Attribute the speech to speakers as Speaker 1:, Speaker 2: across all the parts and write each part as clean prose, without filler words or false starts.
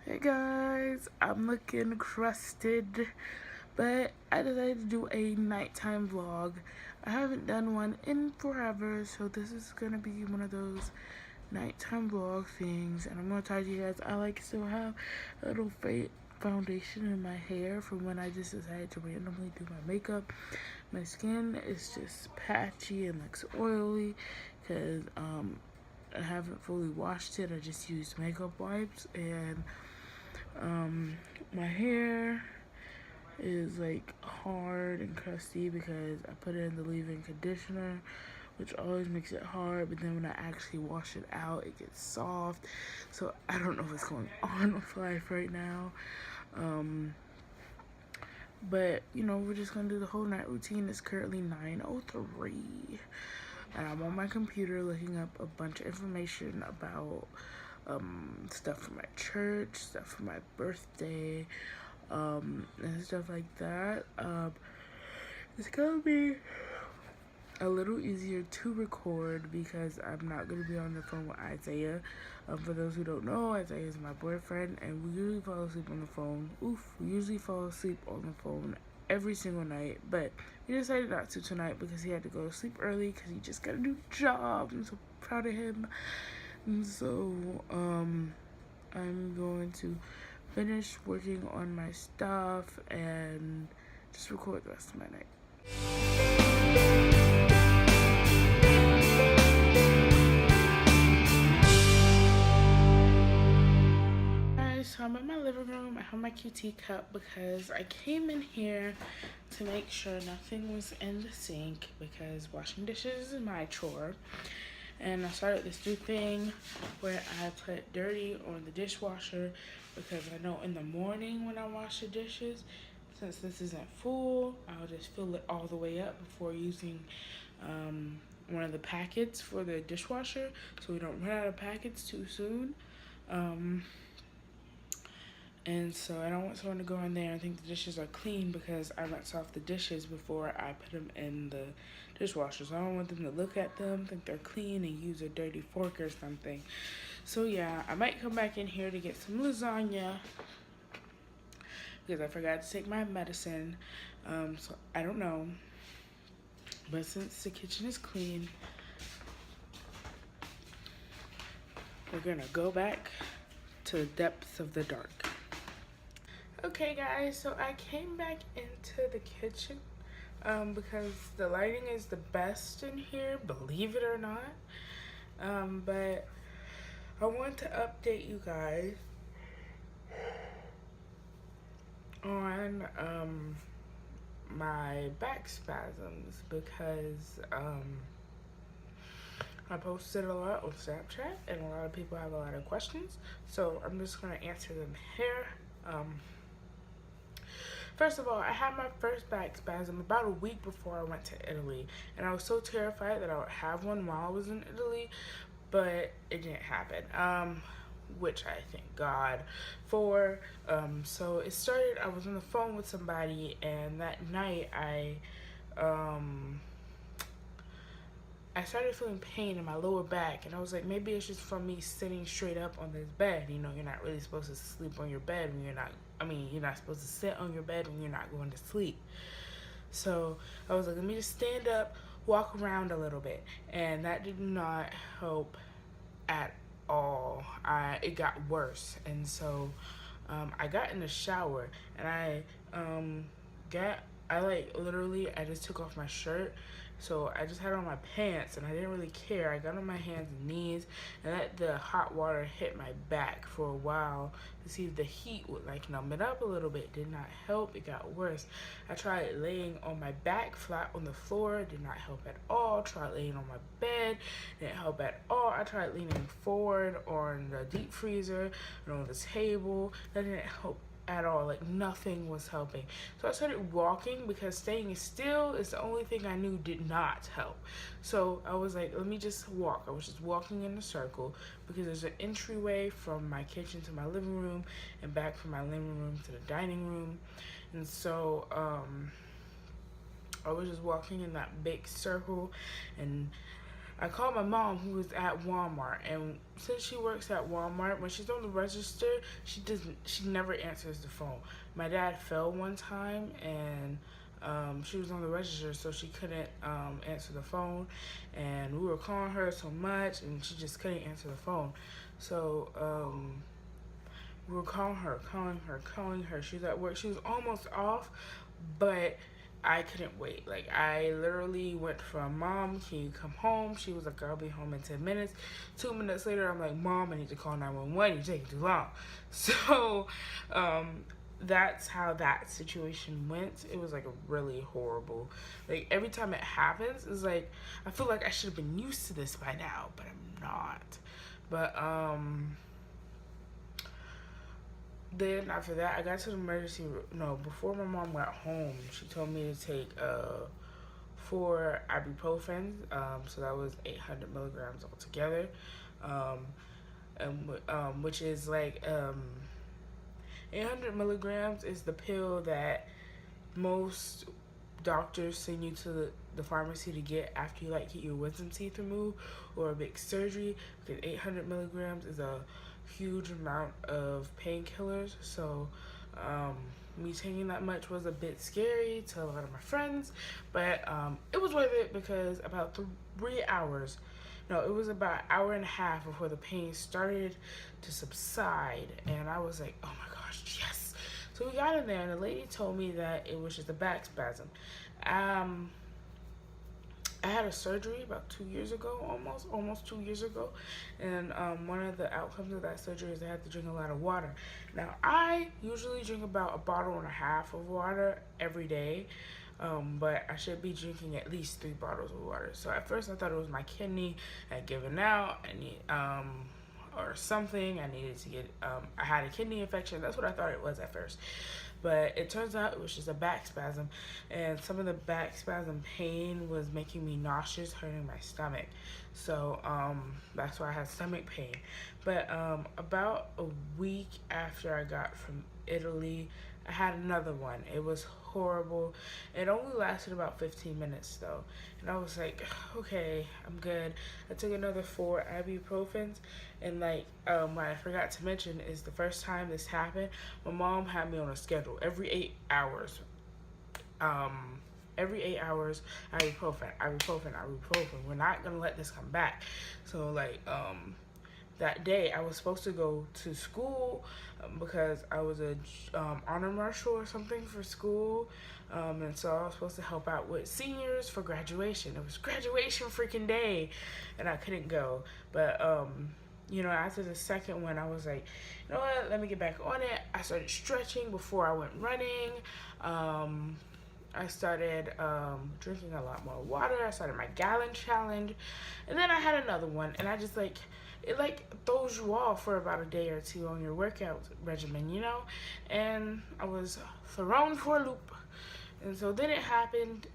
Speaker 1: Hey guys, I'm looking crusted, but I decided to do a nighttime vlog. I haven't done one in forever, so this is gonna be one of those nighttime vlog things. And I'm gonna tell you guys, I still have a little foundation in my hair from when I just decided to randomly do my makeup. My skin is just patchy and looks oily because I haven't fully washed it. I just used makeup wipes, and my hair is like hard and crusty because I put it in the leave-in conditioner, which always makes it hard, but then when I actually wash it out, it gets soft. So I don't know what's going on with life right now. But you know, we're just gonna do the whole night routine. It's currently 9:03 and I'm on my computer looking up a bunch of information about stuff for my church, stuff for my birthday, and stuff like that. It's gonna be a little easier to record because I'm not gonna be on the phone with Isaiah. For those who don't know, Isaiah is my boyfriend, and we usually fall asleep on the phone. We usually fall asleep on the phone every single night, but he decided not to tonight because he had to go to sleep early because he just got a new job. I'm so proud of him. And so I'm going to finish working on my stuff and just record the rest of my night. So I'm in my living room. I have my QT cup because I came in here to make sure nothing was in the sink because washing dishes is my chore. And I started this new thing where I put dirty on the dishwasher because I know in the morning when I wash the dishes, since this isn't full, I'll just fill it all the way up before using one of the packets for the dishwasher so we don't run out of packets too soon. And so I don't want someone to go in there and think the dishes are clean because I rinse off the dishes before I put them in the dishwasher. So I don't want them to look at them, think they're clean, and use a dirty fork or something. So yeah, I might come back in here to get some lasagna because I forgot to take my medicine. So I don't know. But since the kitchen is clean, we're gonna go back to the depths of the dark. Okay guys, so I came back into the kitchen because the lighting is the best in here, believe it or not. But I want to update you guys on my back spasms because I posted a lot on Snapchat and a lot of people have a lot of questions, so I'm just gonna answer them here. First of all, I had my first back spasm about a week before I went to Italy, and I was so terrified that I would have one while I was in Italy, but it didn't happen, which I thank God for. So it started, I was on the phone with somebody, and that night I started feeling pain in my lower back, and I was like, maybe it's just from me sitting straight up on this bed. You know, you're not really supposed to sleep on your bed when you're not supposed to sit on your bed when you're not going to sleep. So I was like, let me just stand up, walk around a little bit, and that did not help at all. It got worse, and so I got in the shower, and I just took off my shirt. So I just had on my pants and I didn't really care. I got on my hands and knees and let the hot water hit my back for a while to see if the heat would like numb it up a little bit. It did not help. It got worse. I tried laying on my back flat on the floor. It did not help at all. Tried laying on my bed. Didn't help at all. I tried leaning forward on the deep freezer and on the table. That didn't help at all. Like, nothing was helping. So I started walking because staying still is the only thing I knew did not help. So I was like, let me just walk. I was just walking in a circle because there's an entryway from my kitchen to my living room and back from my living room to the dining room. And so I was just walking in that big circle, and I called my mom, who was at Walmart, and since she works at Walmart, when she's on the register, she never answers the phone. My dad fell one time, and she was on the register, so she couldn't answer the phone, and we were calling her so much, and she just couldn't answer the phone. So we were calling her. She was at work. She was almost off, but I couldn't wait. Like, I literally went from, Mom, can you come home? She was like, I'll be home in 10 minutes. 2 minutes later, I'm like, Mom, I need to call 911. You're taking too long. So, that's how that situation went. It was like really horrible. Like, every time it happens, it's like, I feel like I should have been used to this by now, but I'm not. But, then after that, I got to the emergency room. No, before my mom got home, she told me to take 4 ibuprofen. So that was 800 milligrams altogether, which is like 800 milligrams is the pill that most doctors send you to the pharmacy to get after you like get your wisdom teeth removed or a big surgery, because 800 milligrams is a huge amount of painkillers. So me taking that much was a bit scary to a lot of my friends, but it was worth it, because about 3 hours, no, it was about an hour and a half before the pain started to subside, and I was like, oh my gosh, yes. So we got in there, and the lady told me that it was just a back spasm. I had a surgery about 2 years ago, almost 2 years ago, and one of the outcomes of that surgery is I had to drink a lot of water. Now, I usually drink about 1.5 bottles of water every day, but I should be drinking at least 3 bottles of water. So at first, I thought it was my kidney had given out, or something. I needed to get, I had a kidney infection. That's what I thought it was at first. But it turns out it was just a back spasm, and some of the back spasm pain was making me nauseous, hurting my stomach. So that's why I had stomach pain. But about a week after I got from Italy, I had another one. It was horrible. It only lasted about 15 minutes though. And I was like, okay, I'm good. I took another 4 ibuprofens, and like what I forgot to mention is the first time this happened, my mom had me on a schedule every 8 hours. Every 8 hours, ibuprofen. We're not gonna let this come back. So like that day I was supposed to go to school because I was a honor marshal or something for school, and so I was supposed to help out with seniors for graduation. It was graduation freaking day, and I couldn't go. But you know, after the second one, I was like, you know what, let me get back on it. I started stretching before I went running. I started drinking a lot more water. I started my gallon challenge, and then I had another one, and I just like, it like throws you off for about a day or two on your workout regimen, you know? And I was thrown for a loop. And so then it happened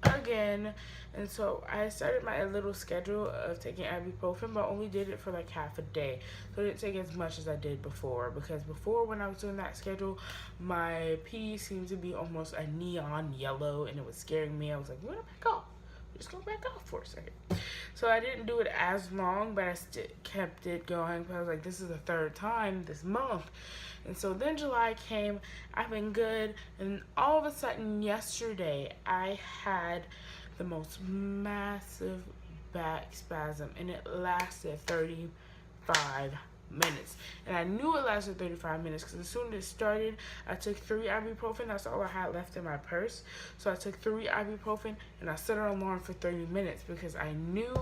Speaker 1: again, and so I started my little schedule of taking ibuprofen, but only did it for like half a day, so I didn't take as much as I did before, because before, when I was doing that schedule, my pee seemed to be almost a neon yellow, and it was scaring me. I was like, I'm gonna back off, just go back off for a second. So I didn't do it as long, but I still kept it going, because I was like, this is the 3rd time this month. And so then July came, I've been good, and all of a sudden yesterday I had the most massive back spasm, and it lasted 35 minutes. And I knew it lasted 35 minutes because as soon as it started, I took 3 ibuprofen. That's all I had left in my purse. So I took 3 ibuprofen, and I set an alarm for 30 minutes because I knew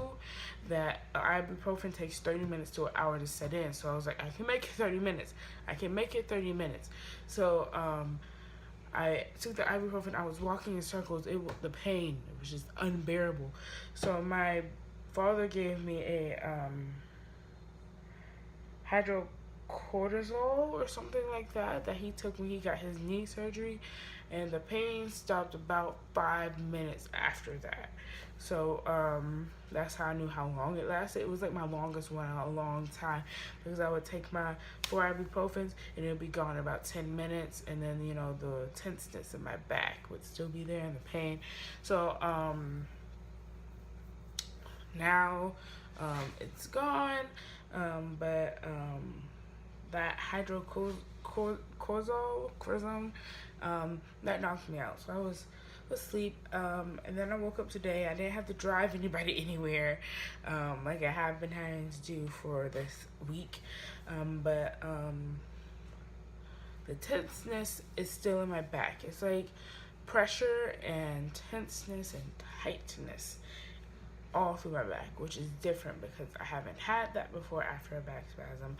Speaker 1: that ibuprofen takes 30 minutes to an hour to set in. So I was like, I can make it 30 minutes. I can make it 30 minutes. So I took the ibuprofen. I was walking in circles. The pain, it was just unbearable. So my father gave me a hydrocortisone or something like that he took when he got his knee surgery, and the pain stopped about 5 minutes after that. So that's how I knew how long it lasted. It was like my longest one in a long time, because I would take my 4 ibuprofens and it would be gone in about 10 minutes, and then, you know, the tenseness in my back would still be there and the pain. So Now it's gone, but that hydrocortisone that knocked me out. So I was asleep, and then I woke up today. I didn't have to drive anybody anywhere, like I have been having to do for this week, but the tenseness is still in my back. It's like pressure and tenseness and tightness all through my back, which is different because I haven't had that before after a back spasm.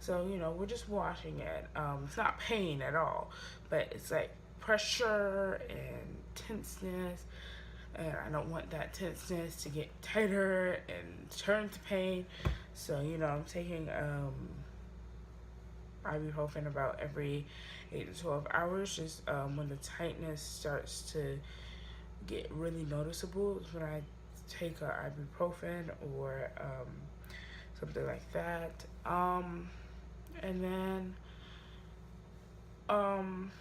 Speaker 1: So, you know, we're just watching it. It's not pain at all, but it's like pressure and tenseness. And I don't want that tenseness to get tighter and turn to pain. So, you know, I'm taking ibuprofen about every 8 to 12 hours, just when the tightness starts to get really noticeable is when I take a ibuprofen or something like that. And then I'm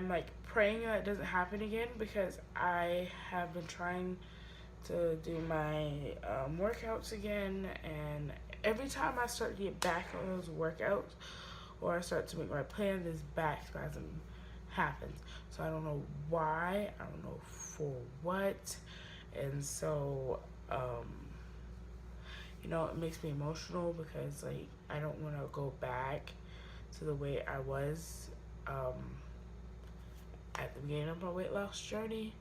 Speaker 1: like praying that it doesn't happen again, because I have been trying to do my workouts again, and every time I start to get back on those workouts or I start to make my plan, this back spasm happens. So I don't know why, I don't know for what, and so you know, it makes me emotional because like I don't want to go back to the way I was at the beginning of my weight loss journey.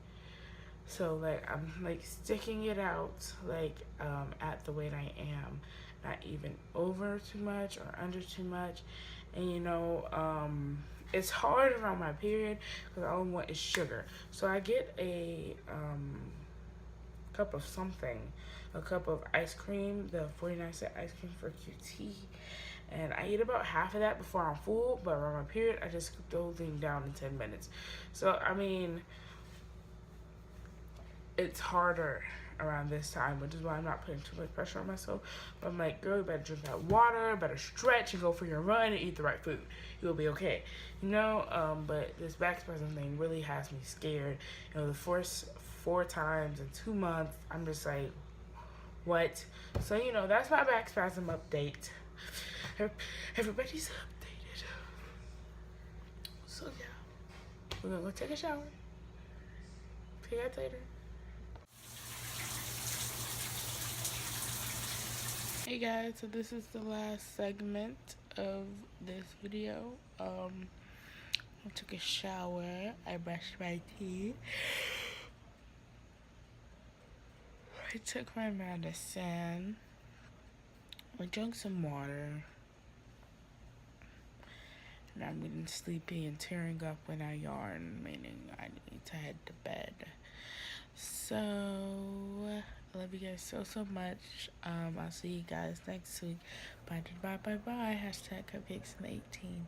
Speaker 1: So like I'm like sticking it out like at the weight I am, not even over too much or under too much. And you know, it's hard around my period because all I want is sugar. So I get a cup of something, a cup of ice cream, the 49-cent ice cream for QT. And I eat about half of that before I'm full, but around my period, I just scoop the whole thing down in 10 minutes. So, I mean, it's harder around this time, which is why I'm not putting too much pressure on myself. But I'm like, girl, you better drink that water, better stretch and go for your run and eat the right food. You'll be okay. You know, but this back spasm thing really has me scared. You know, the first 4 times in 2 months, I'm just like, what? So, you know, that's my back spasm update. Everybody's updated. So, yeah. We're gonna go take a shower. See you guys later. Hey guys, so this is the last segment of this video. I took a shower, I brushed my teeth, I took my medicine, I drank some water, and I'm getting sleepy and tearing up when I yarn, meaning I need to head to bed. So, I love you guys so much. I'll see you guys next week. Bye. Hashtag cupcakes in the 18.